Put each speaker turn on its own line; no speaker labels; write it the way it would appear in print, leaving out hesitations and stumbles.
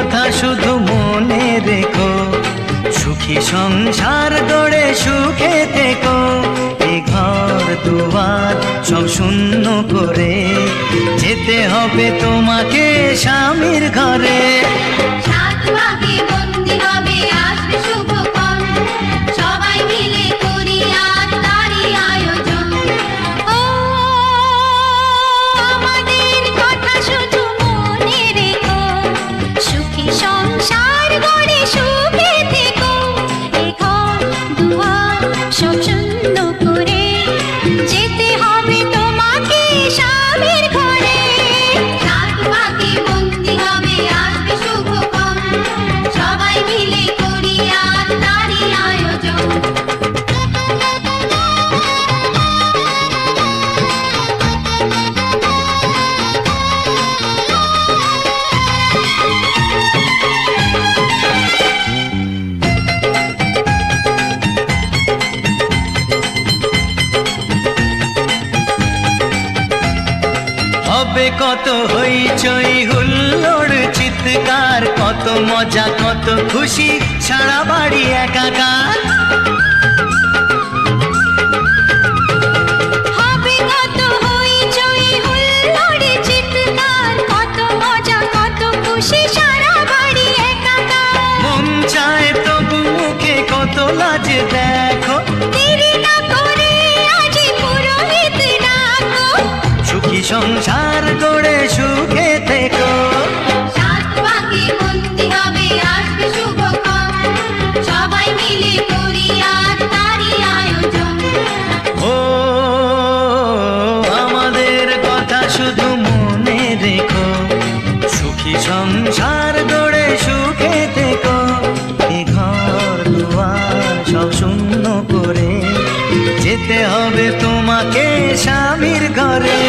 কথা শুধু মনে রেখো, সুখী সংসার গড়ে সুখে থেকো। এ ঘর দুয়ার সব শূন্য করে যেতে হবে তোমাকে স্বামীর ঘরে।
সাত ভাগে বন্দি হবে আসবে শুভক্ষণ, সবাই মিলে করি আজ তারই আয়োজন। ও আমাদের কথা শুধু মনে রেখো, সুখী সংসার গড়ে সুখে থেকো। এ ঘর দুয়ার সব শূন্য করে যেতে হবে তোমাকে স্বামীর ঘরে। সাত ভাগে বন্দি হবে আসবে শুভক্ষণ, সবাই মিলে করি আজ তারই আয়োজন।
হবে কত হইচই হুল্লোড় চিৎকার, কত মজা কত খুশি সারা বাড়ি একাকার।
হবে কত হইচই হুল্লোড় চিৎকার, কত মজা কত খুশি সারা বাড়ি একাকার।
মন চায় তবু মুখে কত লাজ দেখো,
দেরি না করে আজই পুরোহিত ডাকো।
সুখী সংসার গড়ে সুখে থেকো।
সাত ভাগে বন্দি হবে আসবে শুভক্ষণ, সবাই মিলে করি আজ তারই আয়োজন।
ও আমাদের কথা শুধু মনে রেখো, সুখী সংসার গড়ে সুখে থেকো। এ ঘর দুয়ার সব শূন্য করে যেতে হবে তোমাকে স্বামীর ঘরে।